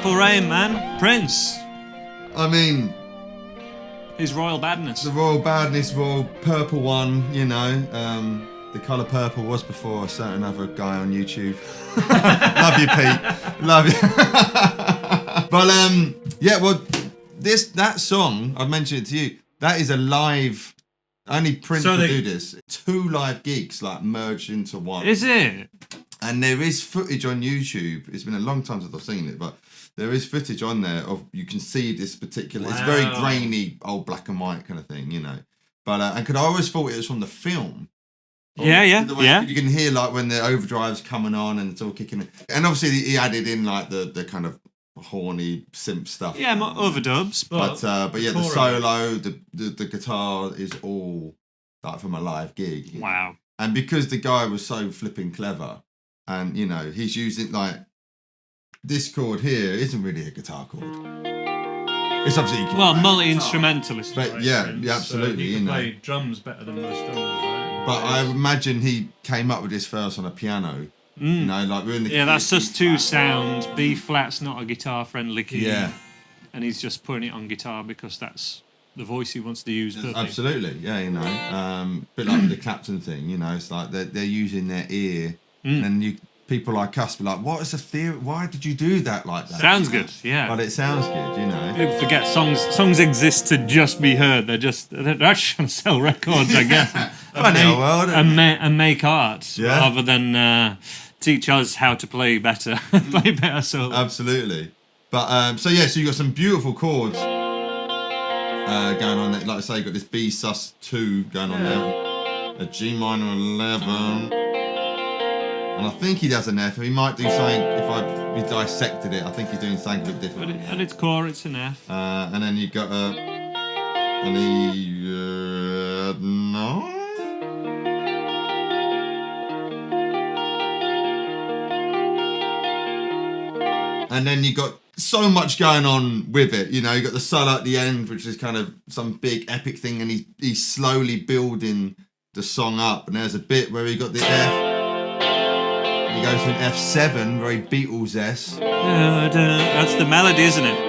Purple Rain, man. Prince. I mean, His royal badness. the royal badness, royal purple one, you know. The colour purple was before a certain other guy on YouTube. Love you, Pete. Love you. But yeah, well, that song, I've mentioned it to you, that is a live, only Prince would do this. 2 live gigs like merged into one. Is it? And there is footage on YouTube. It's been a long time since I've seen it, but there is footage on there of, you can see this particular, it's very grainy, old black and white kind of thing, you know. But, and cause I always thought it was from the film. Yeah. You can hear like when the overdrive's coming on and it's all kicking in. And obviously he added in like the kind of horny synth stuff. Yeah, overdubs. But yeah, the solo, the guitar is all like from a live gig. Wow. And because the guy was so flipping clever, and you know, he's using like this chord here isn't really a guitar chord. It's obviously multi-instrumentalist. But right, yeah, Prince, yeah, absolutely. He you can know, play drums better than most drummers, right? but I imagine he came up with this first on a piano. You know, like we're in the that's just 2 sounds. B flat's not a guitar-friendly key. Yeah, and he's just putting it on guitar because that's the voice he wants to use. absolutely. Yeah, you know, bit like the Clapton thing. You know, it's like they're using their ear, and people like us be like, "What is the theory? Why did you do that like that?" Sounds good, yeah. But it sounds good, you know. People forget songs exist to just be heard. They're just trying to sell records, I guess. Funny old world, and make art Yeah. rather than teach us how to play better, play better solos. Absolutely. But so you got some beautiful chords going on there. Like I say, you got this B sus2 going on there, a G minor 11, and I think he does an F. He might do something if we dissected it. I think he's doing something a bit different. But at its core, it's an F. And then you got an E no. And then you got so much going on with it, you know. You got the solo at the end, which is kind of some big epic thing, and he's slowly building the song up. And there's a bit where he got the F, and he goes to an F7, very Beatles-esque. That's the melody, isn't it?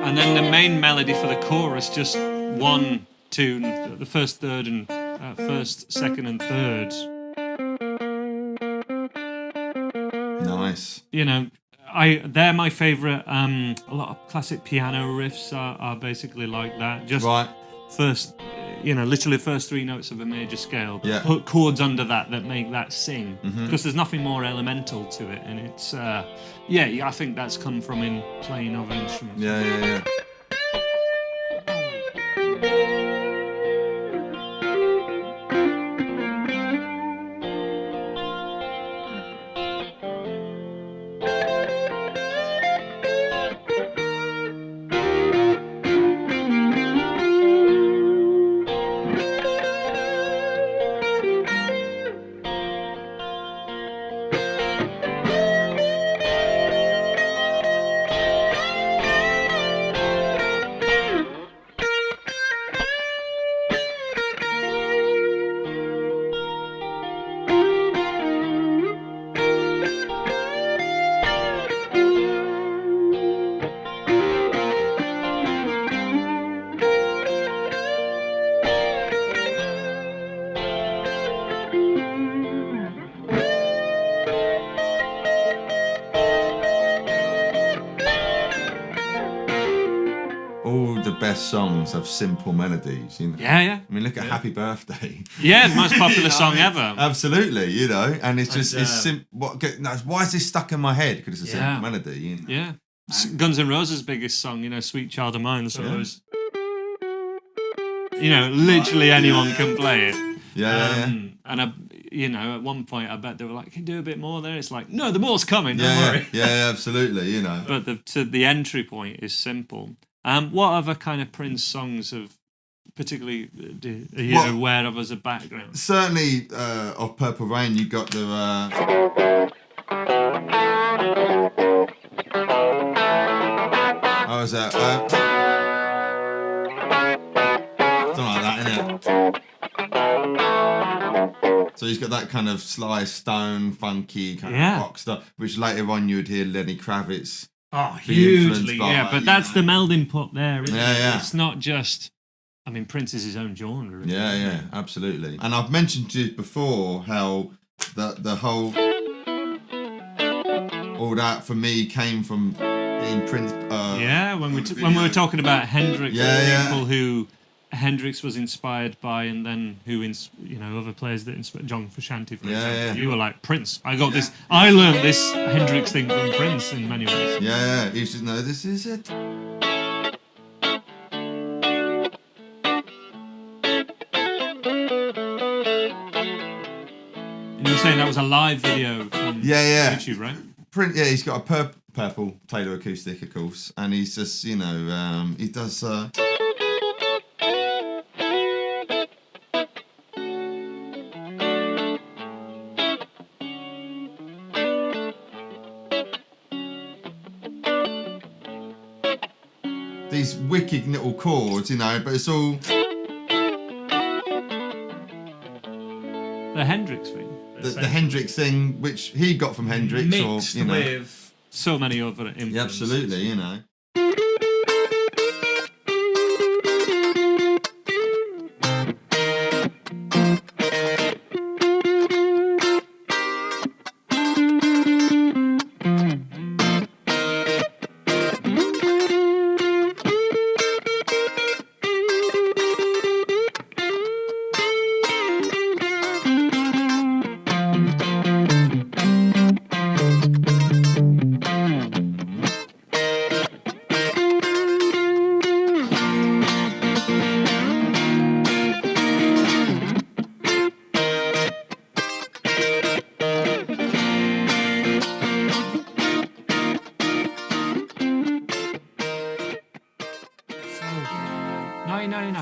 And then the main melody for the chorus, just one tune, the first, third, and first, second, and third. Nice. You know, they're my favourite. A lot of classic piano riffs are basically like that. Just Right. first, literally first 3 notes of a major scale. Yeah. Put chords under that make that sing. Because there's nothing more elemental to it, and it's I think that's come from in playing other instruments. Yeah. All the best songs have simple melodies, you know. Yeah. I mean, look at Happy Birthday. Yeah, the most popular song ever. Absolutely, you know, and it's just why is this stuck in my head? Because it's a simple melody. You know? Yeah. Guns N' Roses' biggest song, Sweet Child of Mine. So it was, literally anyone can play it. Yeah. And at one point, I bet they were like, "Can you do a bit more there?" It's like, no, the more's coming. Don't worry. Yeah, absolutely. You know. But the entry point is simple. What other kind of Prince songs have particularly are you aware of as a background? Certainly, of Purple Rain, you got the. How was that? So he's got that kind of Sly Stone, funky kind Yeah. of rock stuff, which later on you would hear Lenny Kravitz. Oh, be influenced hugely, by, yeah. But you that's know. the melding pot there, isn't Yeah, it? yeah. It's not just. I mean, Prince is his own genre. Isn't Yeah, he? yeah, absolutely. And I've mentioned to you before how the whole all that for me came from being Prince. Yeah, when we on when we were video. talking about Hendrix, Yeah, and yeah. people who Hendrix was inspired by, and then who other players that inspired John Frusciante, for Yeah, example. yeah. You were like Prince. I got this. I learned this Hendrix thing from Prince in many ways. Yeah, you should know this is it. And you were saying that was a live video from Yeah. YouTube, right? Prince, yeah, he's got a purple Taylor acoustic, of course, and he's just, he does. These wicked little chords, but it's all. The Hendrix thing. The Hendrix thing, which he got from Hendrix, mixed or with so many other influences. yeah, absolutely,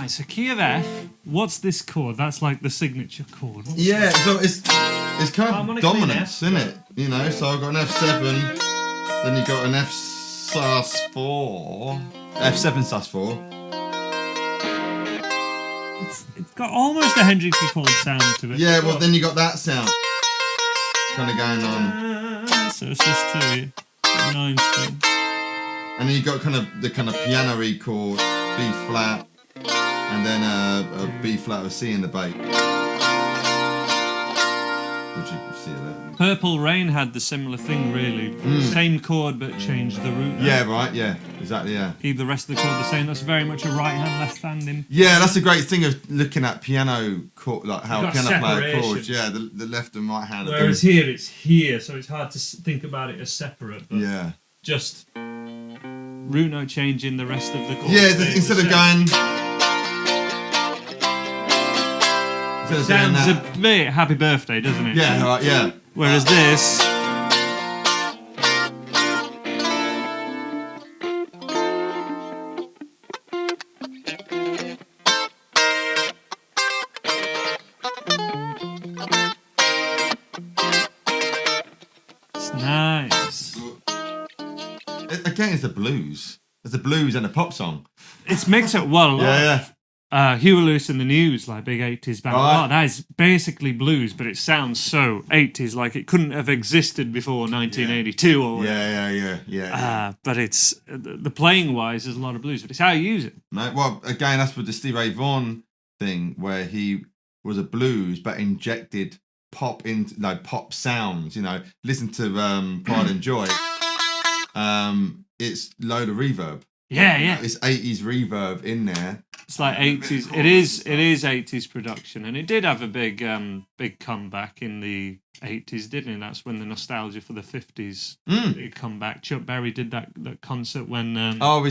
So key of F. What's this chord? That's like the signature chord. Yeah, so it's kind of Harmonically dominance, an isn't it? So I've got an F7, then you got an F sus4, F7 sus4. It's got almost a Hendrixy chord sound to it. Yeah, well then you got that sound kind of going on, So it's just two 9 string. and then you got the kind of piano-y chord, B flat, and then a B flat with C in the bass, which you can see there. Purple Rain had the similar thing, really. Same chord, but changed the root. Yeah, right. Yeah, exactly. Yeah. Keep the rest of the chord the same. That's very much a right hand, left hand in. Yeah, that's a great thing of looking at piano chord, like how You've piano got player separation. chords. Yeah, the left and right hand. Whereas here, it's here, so it's hard to think about it as separate. But Yeah. just root note changing the rest of the chord. Yeah, stays instead the of same. going. Instead of doing Sounds that. a bit happy birthday, doesn't it? Yeah, right. Yeah. Whereas this. It's nice. Again, it's the blues. It's a blues and a pop song. It's mixed up well. Yeah, Huey Lewis and the News, like big 80s band. Right. Oh, that is basically blues, but it sounds so 80s, like it couldn't have existed before 1982 or whatever. Yeah. But it's the playing wise, there's a lot of blues, but it's how you use it. No, well, again, that's with the Steve Ray Vaughan thing, where he was a blues but injected pop into pop sounds. Listen to Pride and Joy. It's load of reverb. Yeah. It's 80s reverb in there. It's like 80s. It is 80s production, and it did have a big comeback in the 80s, didn't it? That's when the nostalgia for the 50s did come back. Chuck Berry did that concert when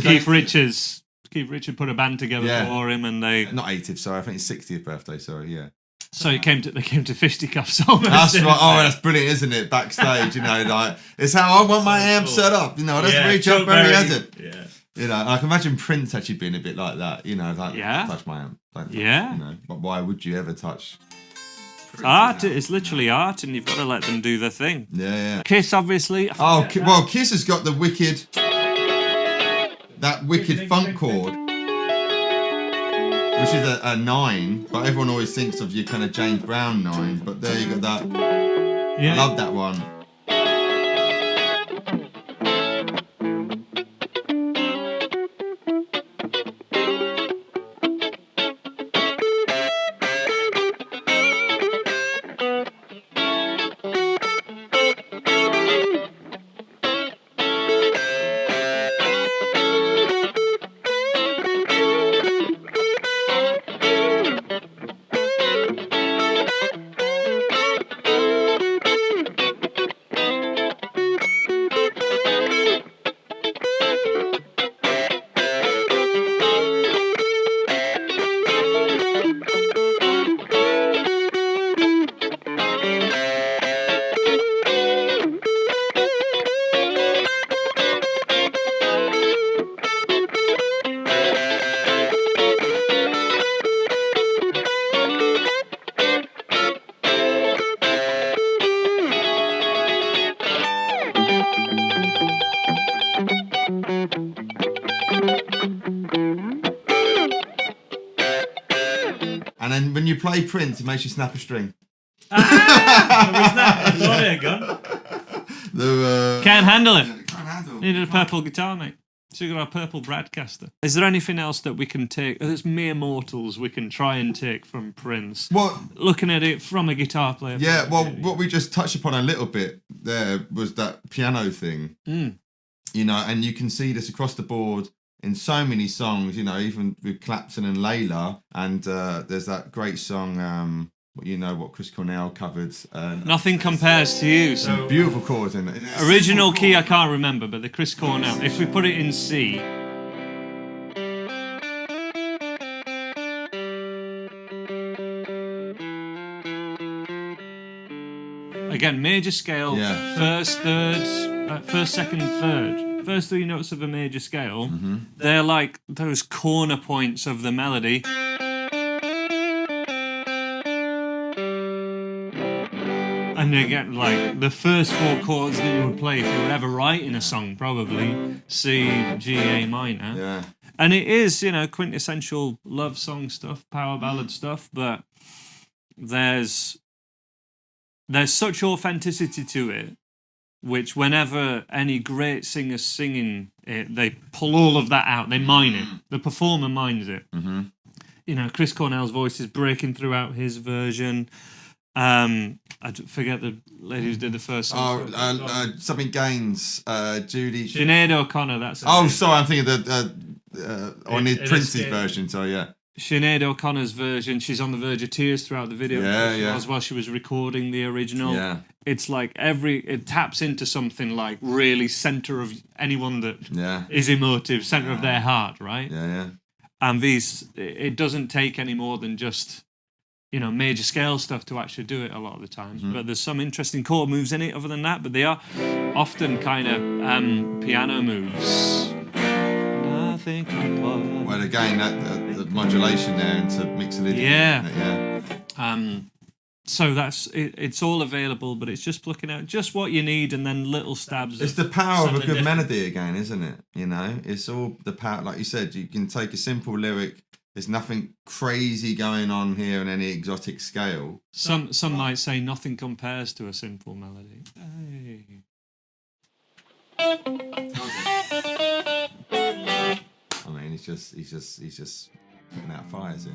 Keith Richard put a band together for him, and they Not 80th, sorry. I think it's 60th birthday. Sorry, yeah. so they came to fisticuffs almost. That's didn't right. Oh, they? that's brilliant, isn't it? Backstage, it's how I want my amp set up. That's Yeah, really Chuck Berry has it. Yeah. I can imagine Prince actually being a bit like that. Touch my amp. Don't touch, Yeah. But why would you ever touch? Art. It's literally art, and you've got to let them do their thing. Yeah. Kiss, obviously. Oh, well, Kiss has got the wicked funk chord, which is a 9, but everyone always thinks of your kind of James Brown 9. But there you got that. Yeah. Love that one. And then when you play Prince, it makes you snap a string. Can't handle it. Can't handle. Needed a purple guitar, mate. So you got a purple Bradcaster. Is there anything else that we can take, that's mere mortals, we can try and take from Prince? What? Looking at it from a guitar player. Yeah, well, what we just touched upon a little bit there was that piano thing. You know, and you can see this across the board in so many songs, you know, even with Clapton and Layla. And there's that great song, what Chris Cornell covered. Nothing Compares to You. So beautiful chords in it. original key I can't remember, but the Chris Cornell, if we put it in C. Again, major scale, first, thirds, first, second, third. First 3 notes of a major scale, they're like those corner points of the melody. And again, like the first 4 chords that you would play if you were ever writing a song, probably C, G, A minor. Yeah. And it is, you know, quintessential love song stuff, power ballad stuff, but there's such authenticity to it, which whenever any great singer's singing it, they pull all of that out. They mine it. The performer mines it. You know, Chris Cornell's voice is breaking throughout his version. I forget the lady who did the first song. Something Gaines, Judy. Sinead O'Connor, that's her Oh, name. sorry, I'm thinking of the Prince's version, so yeah. Sinead O'Connor's version, she's on the verge of tears throughout the video. Yeah. While she was recording the original. Yeah. It's like it taps into something like really center of anyone that is emotive, center of their heart, right? Yeah. And it doesn't take any more than just, you know, major scale stuff to actually do it a lot of the times. But there's some interesting chord moves in it other than that, but they are often kind of piano moves. Nothing compares. Well, again, the modulation there into Mixolydian. Yeah. So that's it's all available, but it's just plucking out just what you need and then little stabs. It's the power of a good melody again, isn't it? You know, it's all the power. Like you said, you can take a simple lyric. There's nothing crazy going on here on any exotic scale. Some might say nothing compares to a simple melody. Hey. I mean, he's just putting out fires here.